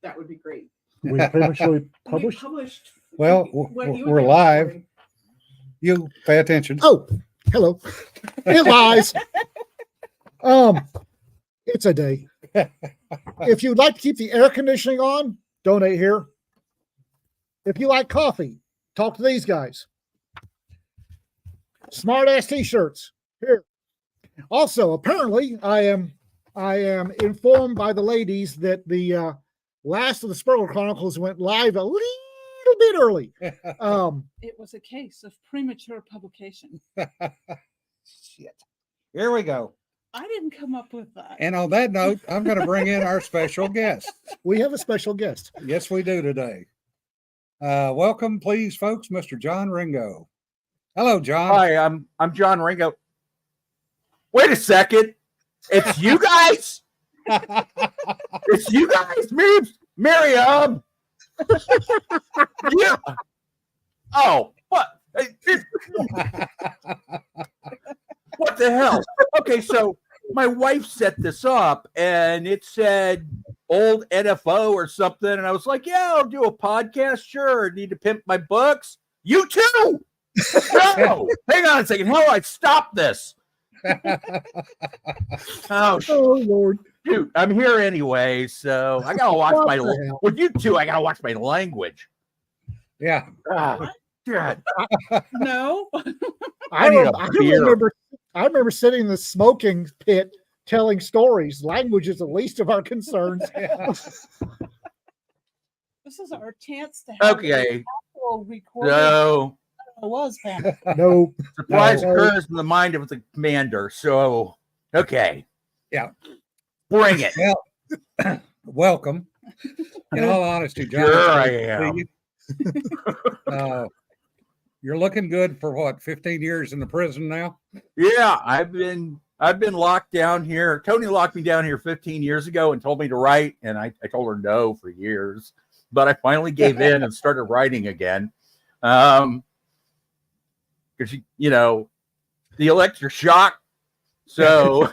That would be great. We prematurely published. We published. Well, what you we're did live. before. You pay attention. Oh, hello. It lies. It's a day. If you'd like to keep the air conditioning on, donate here. If you like coffee, talk to these guys. Smart ass t-shirts here. Also, apparently, I am informed by the ladies that the last of the Sparkle Chronicles went live a little bit early. It was a case of premature publication. Shit. Here we go. I didn't come up with that. And on that note, I'm going to bring in our special guest. We have a special guest. Yes, we do today. Welcome, please, folks, Mr. John Ringo. Hello, John. Hi, I'm John Ringo. Wait a second. It's you guys? It's you guys? Miriam. Yeah. Oh, what? What the hell? Okay, so my wife set this up and it said old NFO or something. And I was like, yeah, I'll do a podcast. Sure. Need to pimp my books. You too. No, hang on a second. How do I stop this? Oh, Lord. Dude, I'm here anyway. So I got to watch with you two. I got to watch my language. Yeah. God. No. I remember sitting in the smoking pit telling stories. Language is the least of our concerns. This is our chance to have Okay. actual recording. No. It was No. Surprise occurs in the mind of the commander. So, okay. Yeah. Bring it. Well, welcome. In all honesty, John. Sure I am. You're looking good for what, 15 years in the prison now? Yeah, I've been locked down here. Tony locked me down here 15 years ago and told me to write, and I told her no for years. But I finally gave in and started writing again. Because the electric shock. So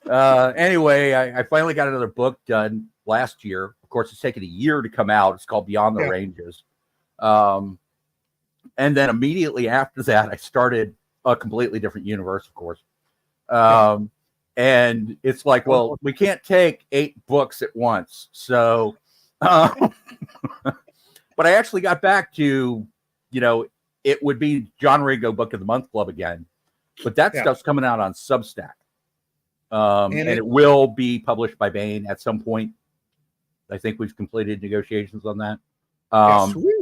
anyway, I finally got another book done last year. Of course, it's taken a year to come out. It's called Beyond the Ranges. And then immediately after that, I started a completely different universe, of course. And it's like, well, we can't take 8 books at once. So, but I actually got back to, it would be John Ringo Book of the Month Club again. But that stuff's coming out on Substack. And it will be published by Bain at some point. I think we've completed negotiations on that. Sweet.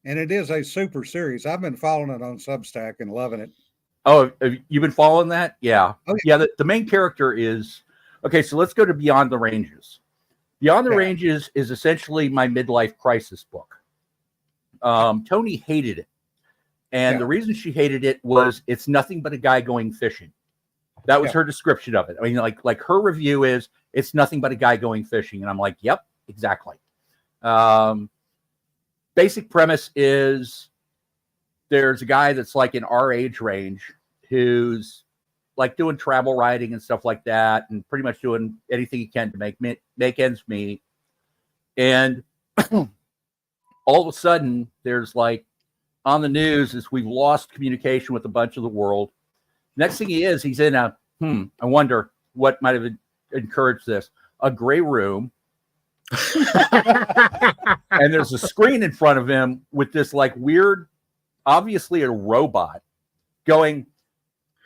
And it is a super series. I've been following it on Substack and loving it. Oh, have you been following that? Yeah. Okay. Yeah, the main character is... Okay, so let's go to Beyond the Ranges. Beyond the Ranges is essentially my midlife crisis book. Tony hated it. And the reason she hated it was it's nothing but a guy going fishing. That was her description of it. I mean, like her review is, it's nothing but a guy going fishing. And I'm like, yep, exactly. Basic premise is there's a guy that's like in our age range who's like doing travel writing and stuff like that, and pretty much doing anything he can to make ends meet. And all of a sudden, there's like on the news is we've lost communication with a bunch of the world. Next thing he's in a I wonder what might have encouraged this, a gray room. And there's a screen in front of him with this like weird, obviously a robot going,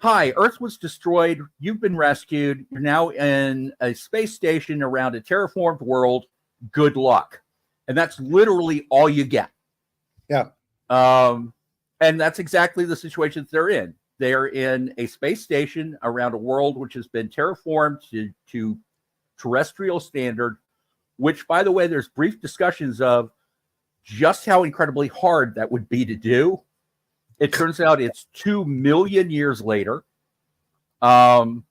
hi, Earth was destroyed. You've been rescued. You're now in a space station around a terraformed world. Good luck. And that's literally all you get. Yeah. And that's exactly the situation they're in. They're in a space station around a world which has been terraformed to terrestrial standard, which, by the way, there's brief discussions of just how incredibly hard that would be to do. It turns out it's 2 million years later. And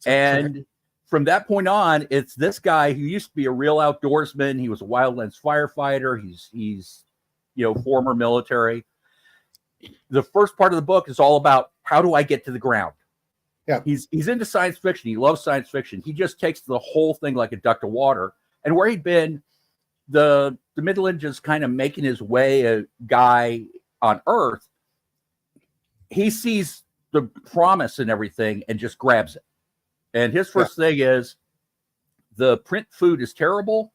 from that point on, it's this guy who used to be a real outdoorsman. He was a wildlands firefighter. He's former military. The first part of the book is all about how do I get to the ground? Yeah. He's into science fiction. He loves science fiction. He just takes the whole thing like a duck to water. And where he'd been the Midland just kind of making his way, a guy on Earth, he sees the promise and everything and just grabs it. And his first thing is, the print food is terrible.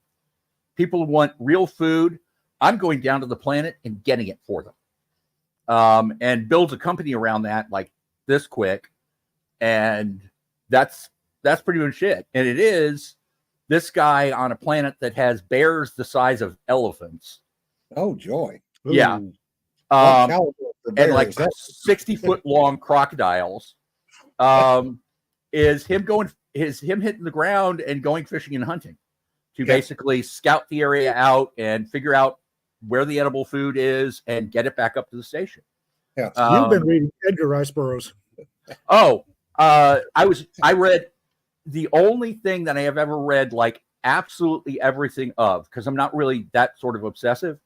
People want real food. I'm going down to the planet and getting it for them. And builds a company around that like this quick. And that's pretty much it. And it is this guy on a planet that has bears the size of elephants. Oh, joy. Yeah. What caliber of the bear And like is that? 60-foot long crocodiles. Is him hitting the ground and going fishing and hunting to basically scout the area out and figure out where the edible food is and get it back up to the station. Yeah. You've been reading Edgar Rice Burroughs. I read the only thing that I have ever read like absolutely everything of, because I'm not really that sort of obsessive.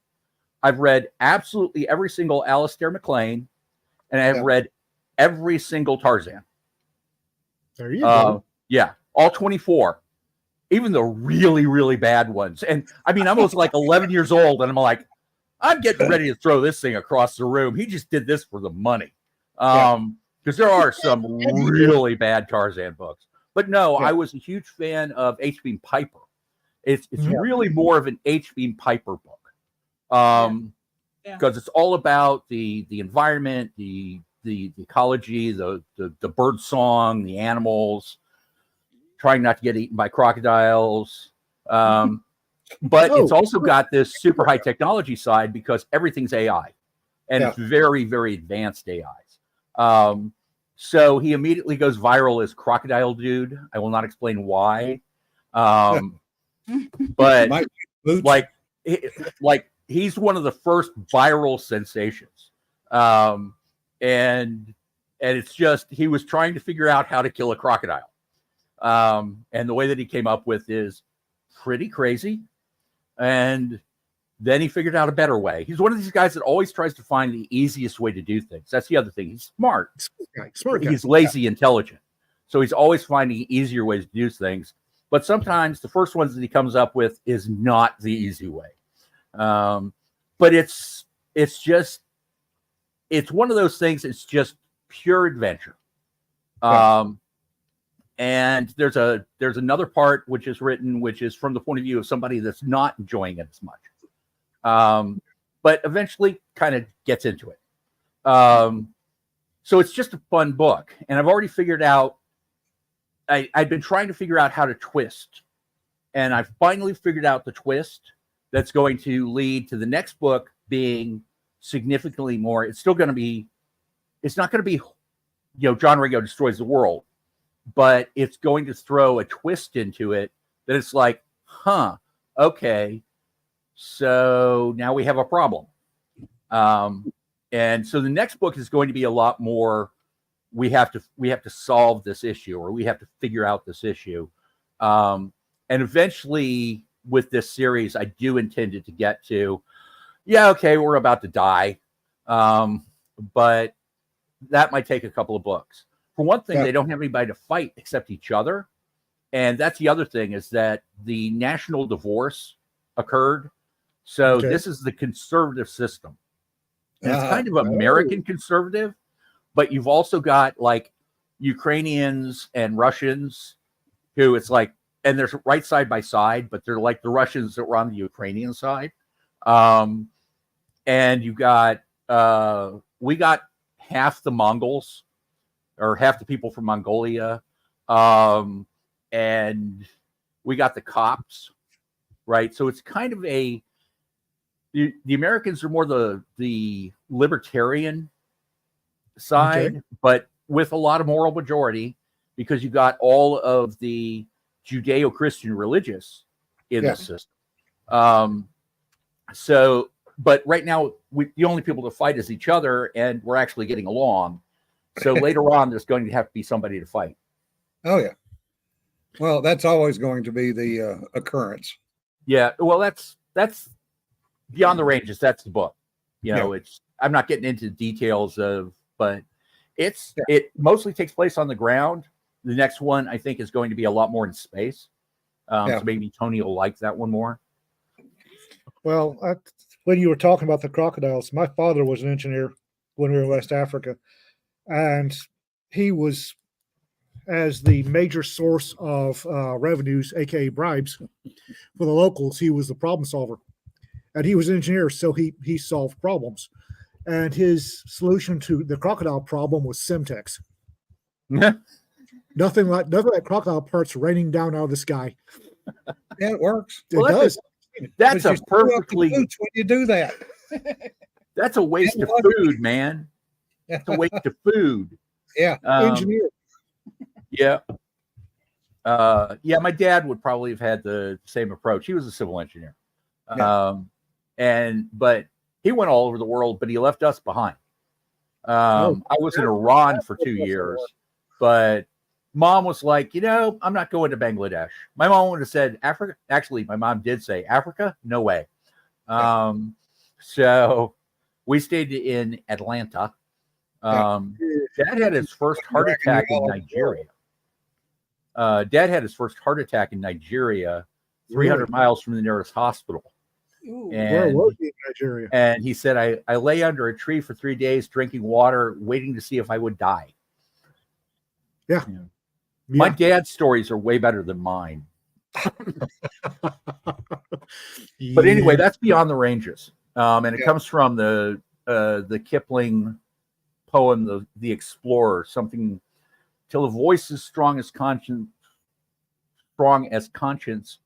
I've read absolutely every single Alistair MacLean, and I have read every single Tarzan. There you go. Yeah, all 24, even the really, really bad ones. And I mean, I was like 11 years old, and I'm like, I'm getting ready to throw this thing across the room. He just did this for the money. Because there are some really bad Tarzan books. But no, I was a huge fan of H.B. Piper. It's really more of an H.B. Piper book. Because it's all about the environment, the ecology, the bird song, the animals, trying not to get eaten by crocodiles. But it's also got this super high technology side because everything's AI, and it's very, very advanced AIs. So he immediately goes viral as Crocodile Dude. I will not explain why. But like he's one of the first viral sensations. And it's just, he was trying to figure out how to kill a crocodile. And the way that he came up with is pretty crazy. And then he figured out a better way. He's one of these guys that always tries to find the easiest way to do things. That's the other thing. He's smart. Smart guy. He's lazy, intelligent. So he's always finding easier ways to do things. But sometimes the first ones that he comes up with is not the easy way. But it's one of those things. It's just pure adventure. And there's another part which is written, which is from the point of view of somebody that's not enjoying it as much. But eventually kind of gets into it. So it's just a fun book. And I've already figured out, I've been trying to figure out how to twist. And I've finally figured out the twist that's going to lead to the next book being significantly more. It's not going to be, John Ringo destroys the world, but it's going to throw a twist into it that it's like, okay, so now we have a problem. And so the next book is going to be a lot more, we have to solve this issue, or we have to figure out this issue. And eventually with this series, I do intend it to get to, okay, we're about to die. But that might take a couple of books. For one thing, they don't have anybody to fight except each other. And that's the other thing, is that the national divorce occurred. So this is the conservative system. And it's kind of American conservative, but you've also got like Ukrainians and Russians who it's like, and they're right side by side, but they're like the Russians that were on the Ukrainian side. And you got, we got half the Mongols, or half the people from Mongolia. And we got the Copts, right? So it's kind of the Americans are more the libertarian side, but with a lot of moral majority, because you got all of the Judeo-Christian religious in the system. So, but right now, the only people to fight is each other, and we're actually getting along. So later on, there's going to have to be somebody to fight. Oh, yeah. Well, that's always going to be the occurrence. Yeah. Well, that's Beyond the Ranges. That's the book. I'm not getting into details but it mostly takes place on the ground. The next one, I think, is going to be a lot more in space. So maybe Tony will like that one more. Well, when you were talking about the crocodiles, my father was an engineer when we were in West Africa, and he was, as the major source of revenues, aka bribes, for the locals, he was the problem solver. And he was an engineer, so he solved problems. And his solution to the crocodile problem was Semtex. Nothing like crocodile parts raining down out of the sky. Yeah, it works. It does. That's But a you screw up the perfectly. boots when you do that. That's a waste of food, man. It's a waste of food. Yeah. Engineer. Yeah. Yeah, my dad would probably have had the same approach. He was a civil engineer. Yeah. But he went all over the world, but he left us behind. I was in Iran for 2 years, but mom was like, I'm not going to Bangladesh. My mom would have said Africa. Actually, my mom did say Africa. No way. So we stayed in Atlanta. Dad had his first heart attack in Nigeria. Dad had his first heart attack in Nigeria, 300 miles from the nearest hospital. Where was he in Nigeria? And he said, I lay under a tree for 3 days, drinking water, waiting to see if I would die. Yeah. My dad's stories are way better than mine. But anyway, that's Beyond the Ranges. And it comes from the Kipling poem, The Explorer, something till a voice as strong as conscience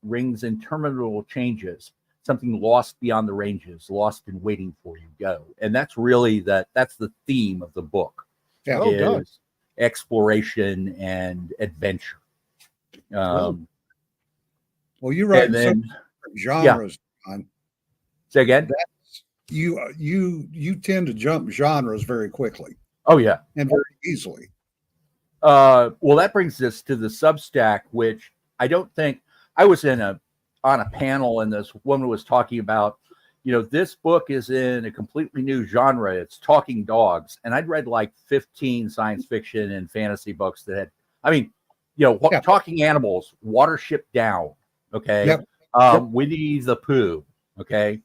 rings interminable changes, something lost beyond the ranges, lost in waiting for you go. And that's really that's the theme of the book. Yeah. Is exploration and adventure. Well, you write some genres. Say again. You tend to jump genres very quickly. Oh yeah, and very easily. Well, that brings us to the Substack, which I don't think I was on a panel, and this woman was talking about. This book is in a completely new genre. It's talking dogs, and I'd read like 15 science fiction and fantasy books that had, talking animals, Watership Down, okay, Winnie the Pooh, okay.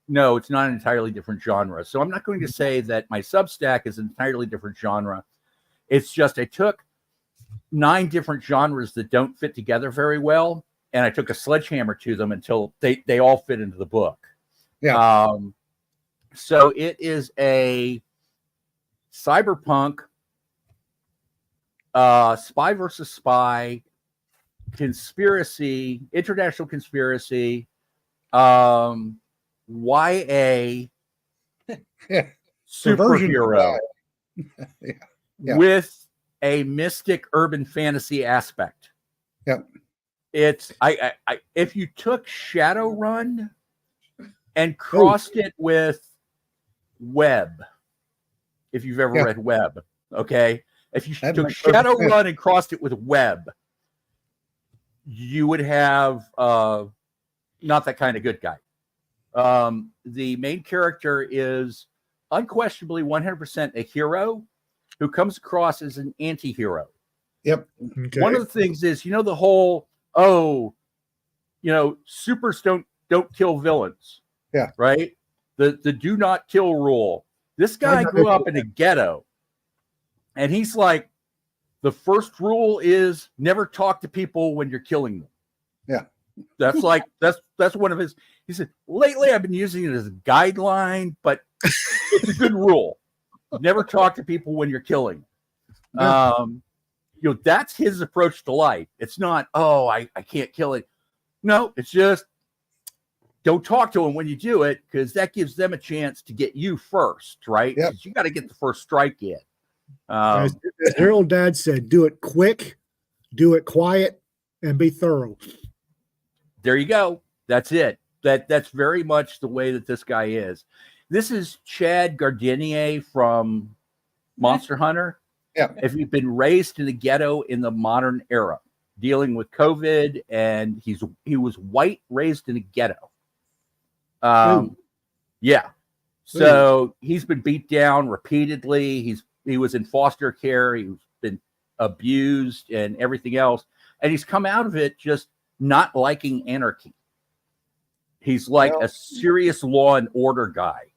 No, it's not an entirely different genre. So I'm not going to say that my Substack is an entirely different genre. It's just I took 9 different genres that don't fit together very well, and I took a sledgehammer to them until they all fit into the book. Yeah. So it is a cyberpunk, spy versus spy, conspiracy, international conspiracy, YA superhero with a mystic urban fantasy aspect. Yep. It's I if you took Shadowrun and crossed it with Web, if you've ever read Web, okay? If you took Shadowrun and crossed it with Web, you would have not that kind of good guy. The main character is unquestionably 100% a hero who comes across as an anti-hero. Yep. Okay. One of the things is, the whole, supers don't kill villains. Yeah. Right? The do not kill rule. This guy grew up in a ghetto, and he's like, the first rule is never talk to people when you're killing them. Yeah. That's like that's one of his. He said, lately I've been using it as a guideline, but it's a good rule. Never talk to people when you're killing. Yeah. That's his approach to life. It's not, I can't kill it. No, it's just don't talk to them when you do it, because that gives them a chance to get you first, right? Yep. You got to get the first strike in. As their old dad said, do it quick, do it quiet, and be thorough. There you go. That's it. That's very much the way that this guy is. This is Chad Gardinier from Monster Hunter. Yeah. If you've been raised in the ghetto in the modern era, dealing with COVID, and he was white, raised in a ghetto. Yeah. So he's been beat down repeatedly. He was in foster care. He's been abused and everything else. And he's come out of it just not liking anarchy. He's like Well- a serious law and order guy,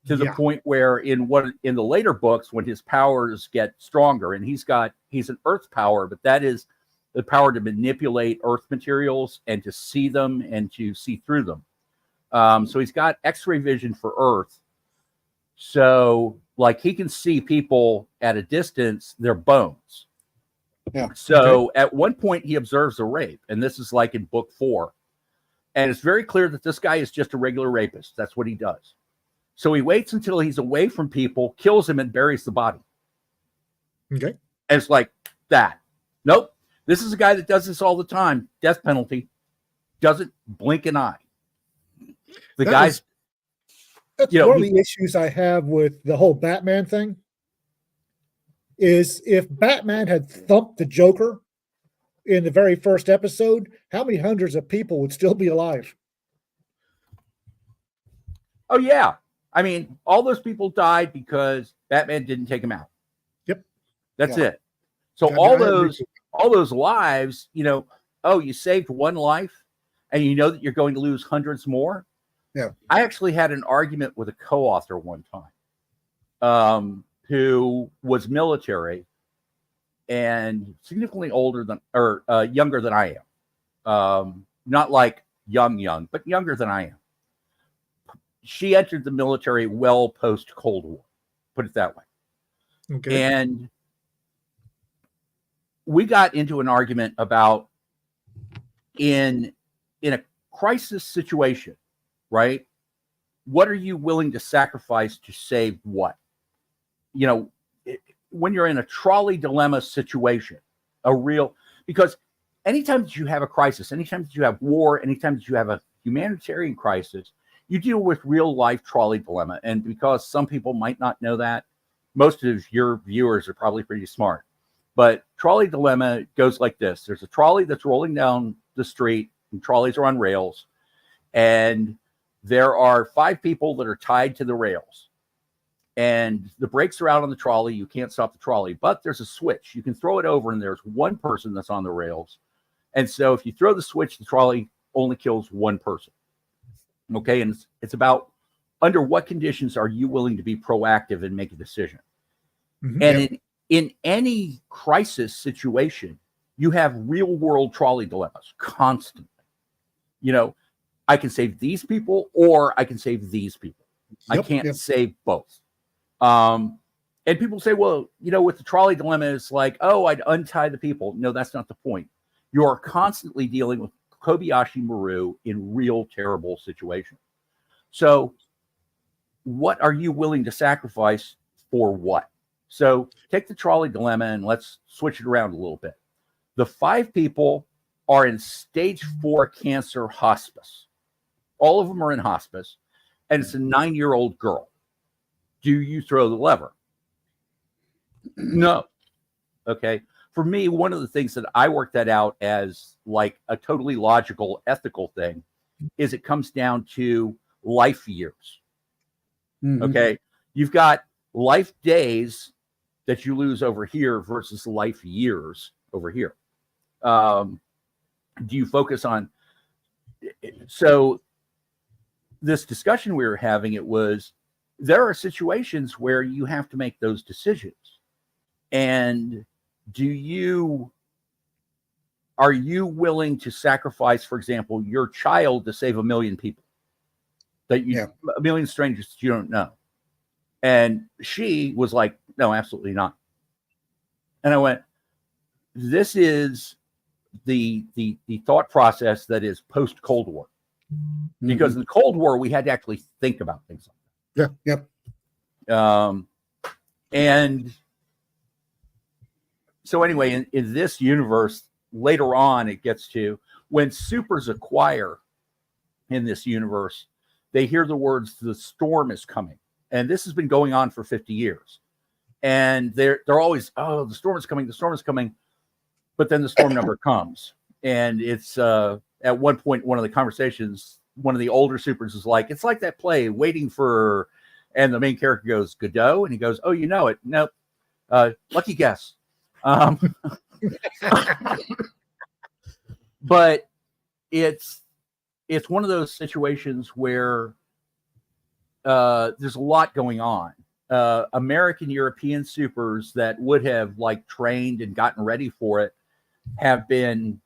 to the Yeah. point where in the later books, when his powers get stronger, and he's an earth power, but that is the power to manipulate earth materials and to see them and to see through them. So he's got X-ray vision for Earth. So like he can see people at a distance, their bones. Yeah. So at one point he observes a rape, and this is like in book 4. And it's very clear that this guy is just a regular rapist. That's what he does. So he waits until he's away from people, kills him, and buries the body. Okay. And it's like that. Nope. This is a guy that does this all the time. Death penalty. Doesn't blink an eye. The guy's That's you know, one of the issues I have with the whole Batman thing. Is if Batman had thumped the Joker in the very first episode, how many hundreds of people would still be alive? oh yeah. I mean, all those people died because Batman didn't take them out. Yep. That's Yeah. it. So I mean, all I agree those with all those lives, you saved one life and you know that you're going to lose hundreds more. Yeah. I actually had an argument with a co-author one time, who was military and significantly older than or younger than I am. Not like young, but younger than I am. She entered the military well post Cold War, put it that way. Okay. And we got into an argument about in a crisis situation, right? What are you willing to sacrifice to save what? When you're in a trolley dilemma situation, because anytime that you have a crisis, anytime that you have war, anytime that you have a humanitarian crisis, you deal with real life trolley dilemma. And because some people might not know that, most of your viewers are probably pretty smart. But trolley dilemma goes like this. There's a trolley that's rolling down the street, and trolleys are on rails. And there are 5 people that are tied to the rails. And the brakes are out on the trolley. You can't stop the trolley, but there's a switch. You can throw it over, and there's one person that's on the rails. And so if you throw the switch, the trolley only kills one person. Okay, and it's about under what conditions are you willing to be proactive and make a decision. Mhm. And in any crisis situation, you have real world trolley dilemmas constantly. I can save these people or I can save these people. I Yep, can't yep. save both. And people say, well, with the trolley dilemma, it's like, oh, I'd untie the people. No, that's not the point. You are constantly dealing with Kobayashi Maru in real terrible situations. So what are you willing to sacrifice for what? So take the trolley dilemma and let's switch it around a little bit. The 5 people are in stage 4 cancer hospice. All of them are in hospice, and it's a 9-year-old girl. Do you throw the lever? No. Okay. For me, one of the things that I work that out as like a totally logical, ethical thing is it comes down to life years. Mhm. Okay. You've got life days that you lose over here versus life years over here. Do you focus on? So this discussion we were having, there are situations where you have to make those decisions. And are you willing to sacrifice, for example, your child to save 1 million people Yeah. 1 million strangers that you don't know? And she was like, no, absolutely not. And I went, this is the thought process that is post Cold War, because in the Cold War, we had to actually think about things like Yep. that. And so anyway, in this universe, later on, it gets to when supers acquire in this universe, they hear the words, the storm is coming. And this has been going on for 50 years. And they're always, oh, the storm is coming, the storm is coming. But then the storm never comes. And it's at one point, one of the conversations, one of the older supers is like, it's like that play, Waiting for, and the main character goes, Godot. And he goes, oh, you know it. Nope. Lucky guess. But it's it's one of those situations where there's a lot going on. American European supers that would have like trained and gotten ready for it have been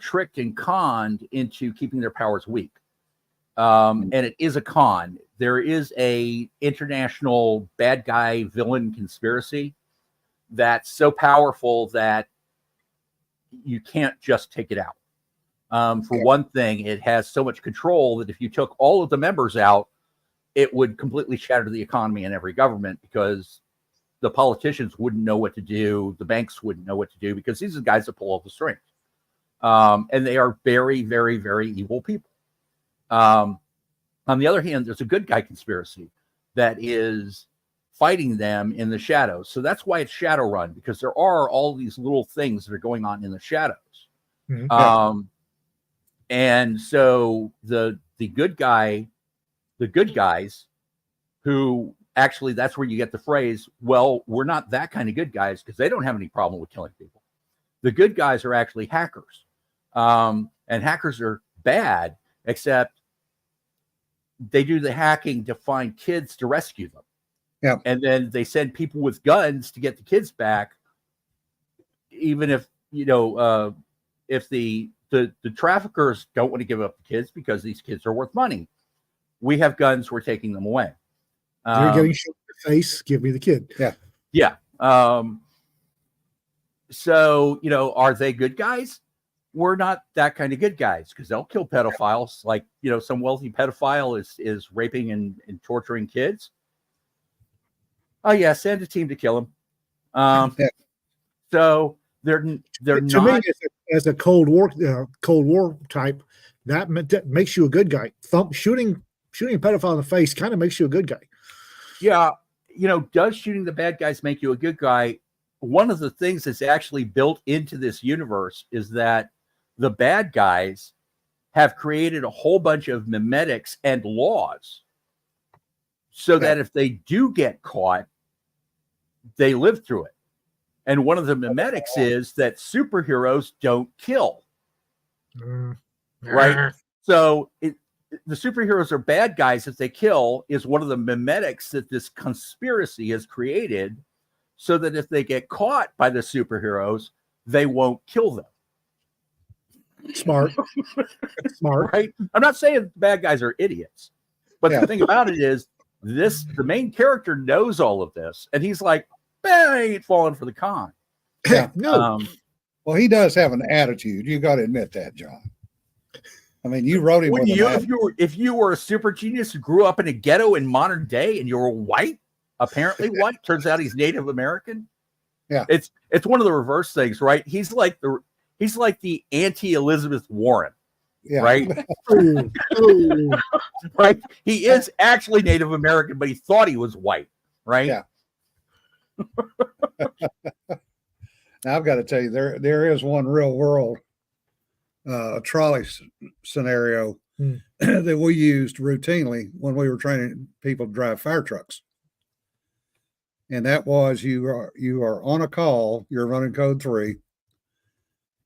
tricked and conned into keeping their powers weak. And it is a con. There is a international bad guy villain conspiracy that's so powerful that you can't just take it out. For one thing, it has so much control that if you took all of the members out, it would completely shatter the economy in every government, because the politicians wouldn't know what to do. The banks wouldn't know what to do, because these are the guys that pull all the strings. And they are very, very, very evil people. On the other hand, there's a good guy conspiracy that is fighting them in the shadows. So that's why it's Shadowrun, because there are all these little things that are going on in the shadows. Mm-hmm. And so the good guys, who actually, that's where you get the phrase, well, we're not that kind of good guys, because they don't have any problem with killing people. The good guys are actually hackers. And hackers are bad, except they do the hacking to find kids to rescue them. Yeah. And then they send people with guns to get the kids back, even if, if the traffickers don't want to give up the kids because these kids are worth money. We have guns, we're taking them away. You're getting shot in the face, give me the kid. Yeah. Yeah. So, are they good guys? We're not that kind of good guys, because they'll kill pedophiles. Like, some wealthy pedophile is raping and torturing kids. Oh yeah, send a team to kill him. So they're To not. me, as a Cold War type, that makes you a good guy. Shooting a pedophile in the face kind of makes you a good guy. Yeah, does shooting the bad guys make you a good guy? One of the things that's actually built into this universe is that the bad guys have created a whole bunch of memetics and laws, so that if they do get caught, they live through it. And one of the memetics is that superheroes don't kill. Right? So the superheroes are bad guys if they kill, is one of the memetics that this conspiracy has created, so that if they get caught by the superheroes, they won't kill them. Smart. Right? I'm not saying bad guys are idiots, but the thing about it is, the main character knows all of this, and he's like, I ain't falling for the con. Yeah. No. Well, he does have an attitude. You got to admit that, John. I mean, you wrote him with an attitude. If you were a super genius who grew up in a ghetto in modern day, and you were white, apparently white, turns out he's Native American. Yeah, it's one of the reverse things, right? He's like the anti-Elizabeth Warren. Yeah. Right. Right. He is actually Native American, but he thought he was white. Right. Yeah. Now I've got to tell you, there is one real world trolley scenario that we used routinely when we were training people to drive fire trucks. And that was, you are on a call, you're running code 3.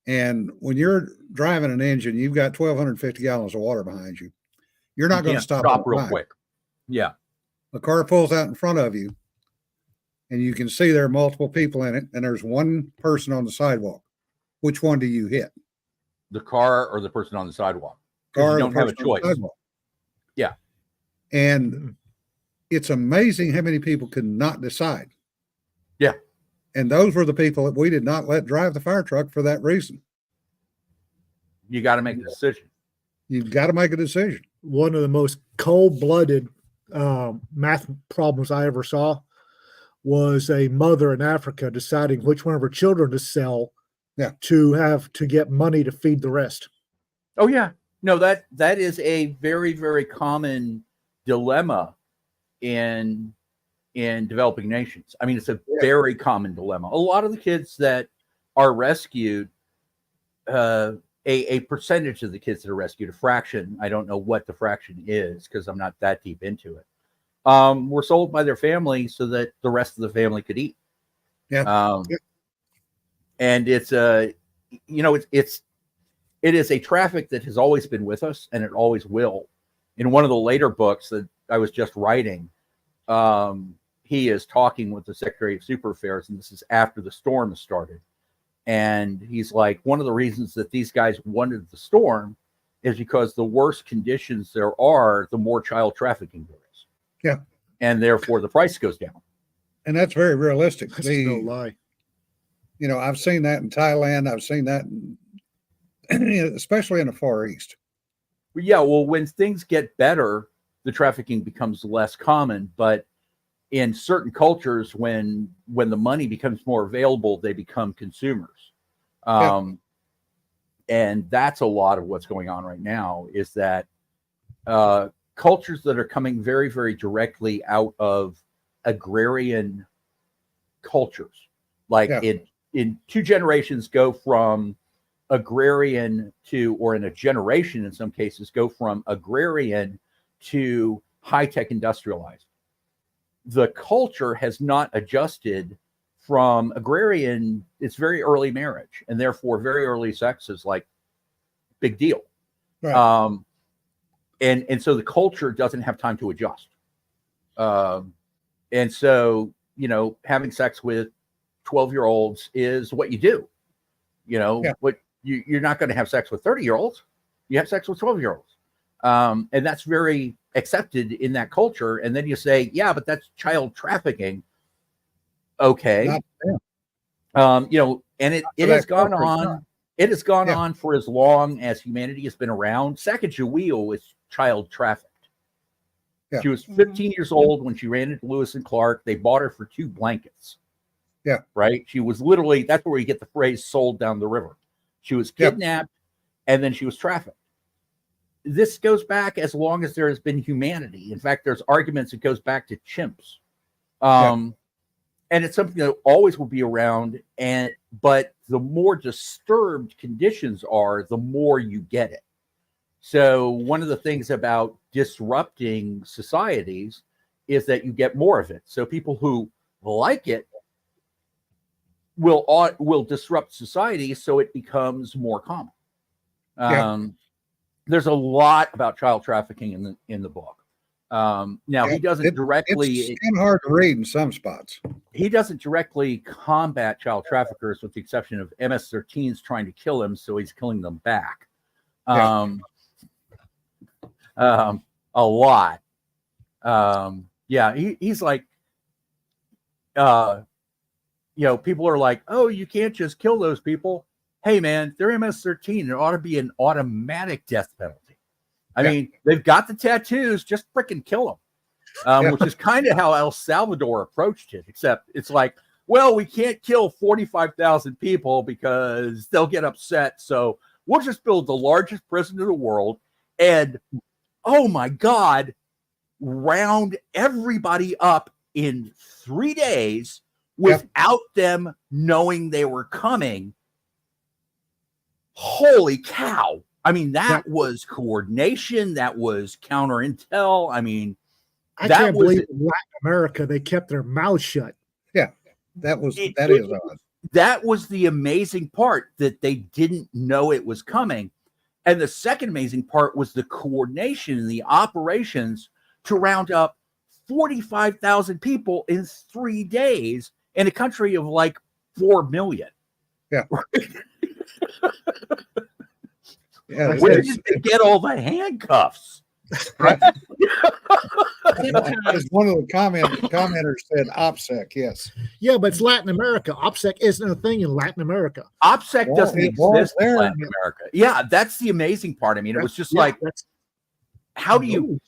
And when you're driving an engine, you've got 1,250 gallons of water behind you. You're not going to stop real quick. Yeah. A car pulls out in front of you, and you can see there are multiple people in it, and there's one person on the sidewalk. Which one do you hit? The car or the person on the sidewalk? Car. You don't have a choice. Yeah. And it's amazing how many people could not decide. Yeah. And those were the people that we did not let drive the fire truck for that reason. You got to make a decision. You've got to make a decision. One of the most cold-blooded math problems I ever saw was a mother in Africa deciding which one of her children to sell to get money to feed the rest. Oh yeah. No, that is a very, very common dilemma in developing nations. I mean, it's a very common dilemma. A lot of the kids that are rescued, a percentage of the kids that are rescued, a fraction, I don't know what the fraction is because I'm not that deep into it, were sold by their family so that the rest of the family could eat. Yeah. And it's it is a traffic that has always been with us, and it always will. In one of the later books that I was just writing, he is talking with the Secretary of Super Affairs, and this is after the storm started. And he's like, one of the reasons that these guys wanted the storm is because the worse conditions there are, the more child trafficking there is. Yeah. And therefore the price goes down. And that's very realistic. That's no lie. You know, I've seen that in Thailand. I've seen that, especially in the Far East. Yeah, well, when things get better, the trafficking becomes less common. But in certain cultures, when the money becomes more available, they become consumers. And that's a lot of what's going on right now, is that cultures that are coming very, very directly out of agrarian cultures, like in 2 generations, go from agrarian to, or in a generation in some cases, go from agrarian to high-tech industrialized. The culture has not adjusted from agrarian. It's very early marriage, and therefore very early sex is like big deal. Right. And so the culture doesn't have time to adjust. And so, you know, having sex with 12-year-olds is what you do. You know, what you're not going to have sex with 30-year-olds. You have sex with 12-year-olds. And that's very accepted in that culture. And then you say, yeah, but that's child trafficking. Okay. You know, and it has gone on. It has gone on for as long as humanity has been around. Sacagawea was child trafficked. She was 15 years old when she ran into Lewis and Clark. They bought her for 2 blankets. Yeah. Right. She was literally, that's where you get the phrase sold down the river. She was kidnapped and then she was trafficked. This goes back as long as there has been humanity. In fact, there's arguments it goes back to chimps. And it's something that always will be around. But the more disturbed conditions are, the more you get it. So one of the things about disrupting societies is that you get more of it. So people who like it will disrupt society, so it becomes more common. There's a lot about child trafficking in the book. Now he doesn't directly. It's hard to read in some spots. He doesn't directly combat child traffickers, with the exception of MS-13's trying to kill him, so he's killing them back. A lot. He's like, you know, people are like, oh, you can't just kill those people. Hey, man, they're MS-13. There ought to be an automatic death penalty. I mean, they've got the tattoos, just freaking kill them, which is kind of how El Salvador approached it, except it's like, well, we can't kill 45,000 people because they'll get upset. So we'll just build the largest prison in the world and, oh my God, round everybody up in 3 days without them knowing they were coming. Holy cow. I mean, that was coordination. That was counter intel. I mean, I can't believe in Latin America they kept their mouths shut. Yeah, that is odd. That was the amazing part, that they didn't know it was coming. And the second amazing part was the coordination and the operations to round up 45,000 people in 3 days in a country of like 4 million. Yeah. Where did they get all the handcuffs? Right? As one of the commenters said, OPSEC, yes. Yeah, but it's Latin America. OPSEC isn't a thing in Latin America. OPSEC doesn't exist in Latin America. Yeah, that's the amazing part. I mean, it was just like, how do you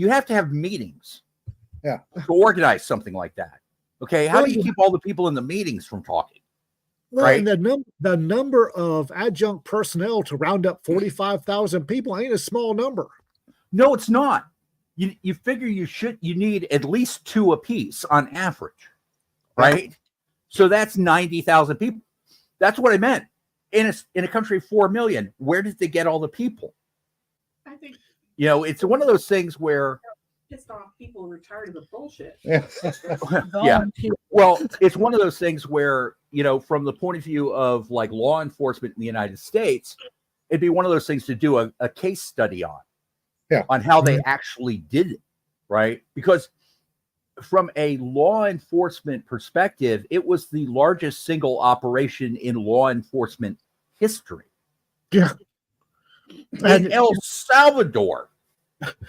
have to have meetings to organize something like that. Okay, how do you keep all the people in the meetings from talking? Well, right. And the number of adjunct personnel to round up 45,000 people ain't a small number. No, it's not. You figure you need at least 2 apiece on average, right? So that's 90,000 people. That's what I meant. In a country of 4 million, where did they get all the people? I think, you know, it's one of those things where pissed off people who are tired of the bullshit. Yeah. Well, it's one of those things where, you know, from the point of view of like law enforcement in the United States, it'd be one of those things to do a case study on. Yeah. On how they actually did it, right? Because from a law enforcement perspective, it was the largest single operation in law enforcement history. Yeah. In El Salvador.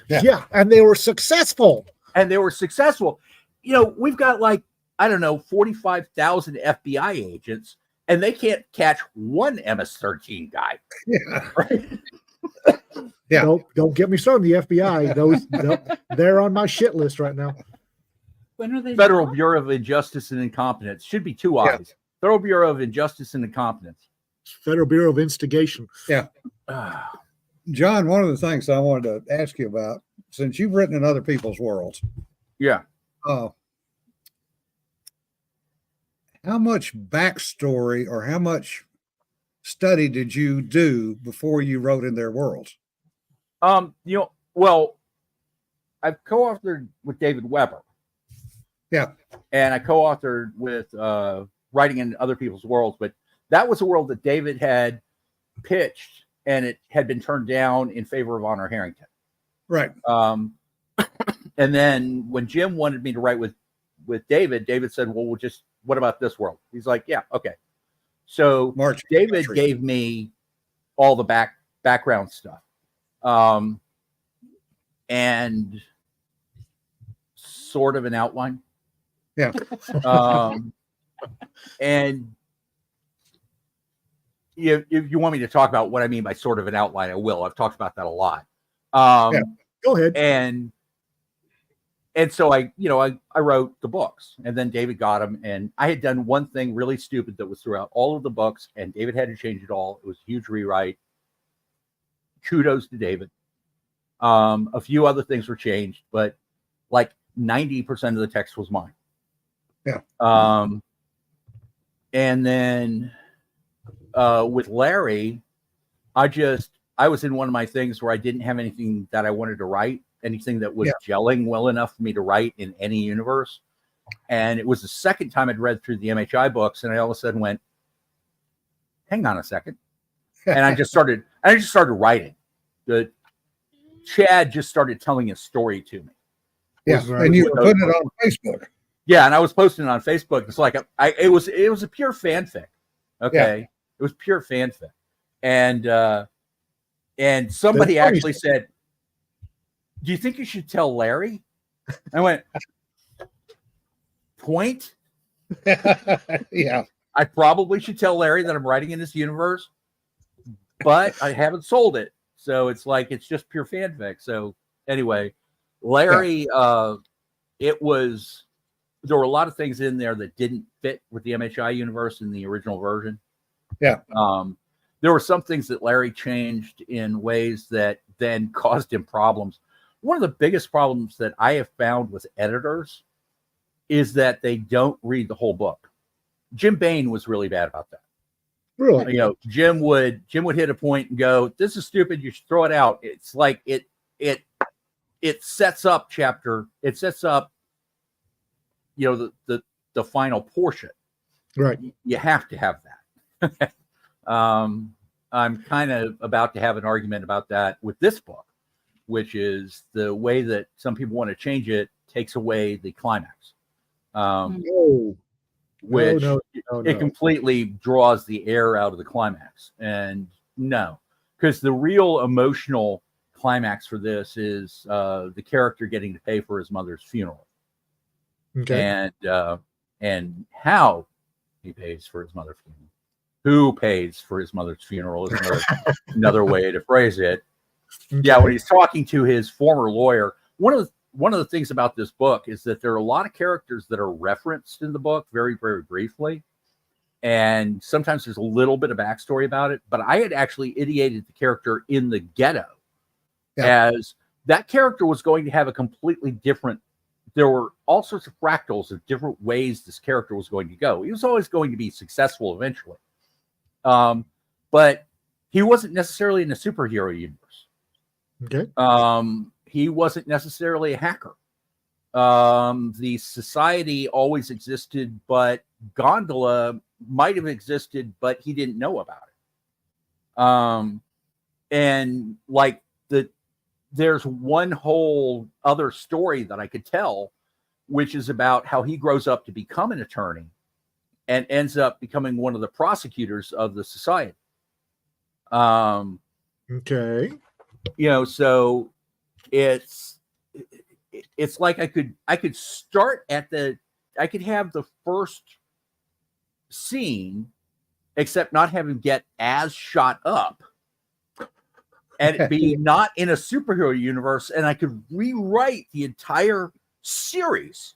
Yeah. And they were successful. We've got like, I don't know, 45,000 FBI agents, and they can't catch one MS-13 guy. Yeah. Right? Yeah. Don't get me started. The FBI, they're on my shit list right now. When are they? Federal not? Bureau of Injustice and Incompetence. Should be two eyes. Federal Bureau of Injustice and Incompetence. Federal Bureau of Instigation. Yeah. John, one of the things I wanted to ask you about, since you've written in other people's worlds, Yeah. how much backstory or how much study did you do before you wrote in their worlds? Well, I've co-authored with David Weber. Yeah. And I co-authored with writing in other people's worlds, but that was a world that David had pitched and it had been turned down in favor of Honor Harrington. Right. And then when Jim wanted me to write with David said, well, what about this world? He's like, yeah, okay. So David gave me all the background stuff. And sort of an outline. Yeah. And if you want me to talk about what I mean by sort of an outline, I will. I've talked about that a lot. Yeah. Go ahead. And so I wrote the books, and then David got them, and I had done one thing really stupid that was throughout all of the books, and David had to change it all. It was a huge rewrite. Kudos to David. A few other things were changed, but like 90% of the text was mine. Yeah. And then with Larry, I was in one of my things where I didn't have anything that I wanted to write, anything that was gelling well enough for me to write in any universe. And it was the second time I'd read through the MHI books, and I all of a sudden went, hang on a second. And I just started writing. Chad just started telling a story to me. Yeah, and you were putting it on Facebook. Yeah, and I was posting it on Facebook. It's like it was a pure fanfic. Okay, it was pure fanfic, and somebody actually said, "Do you think you should tell Larry?" I went, "Point." Yeah, I probably should tell Larry that I'm writing in this universe, but I haven't sold it, so it's like it's just pure fanfic. So anyway, Larry, there were a lot of things in there that didn't fit with the MHI universe in the original version. Yeah. There were some things that Larry changed in ways that then caused him problems. One of the biggest problems that I have found with editors is that they don't read the whole book. Jim Bain was really bad about that. Really? Jim would hit a point and go, "This is stupid. You should throw it out." It's like it sets up the final portion. Right. You have to have that. I'm kind of about to have an argument about that with this book, which is the way that some people want to change it takes away the climax. Which it completely draws the air out of the climax. And no, because the real emotional climax for this is the character getting to pay for his mother's funeral. Okay. And how he pays for his mother's funeral. Who pays for his mother's funeral is another way to phrase it. Okay. Yeah, when he's talking to his former lawyer, one of the things about this book is that there are a lot of characters that are referenced in the book very, very briefly. And sometimes there's a little bit of backstory about it. But I had actually ideated the character in the ghetto as that character was going to have a completely different. There were all sorts of fractals of different ways this character was going to go. He was always going to be successful eventually. But he wasn't necessarily in the superhero universe. Okay. He wasn't necessarily a hacker. The society always existed, but Gondola might have existed, but he didn't know about it. and like there's one whole other story that I could tell, which is about how he grows up to become an attorney and ends up becoming one of the prosecutors of the society. Okay. So it's like I could start I could have the first scene, except not have him get as shot up, and it be not in a superhero universe, and I could rewrite the entire series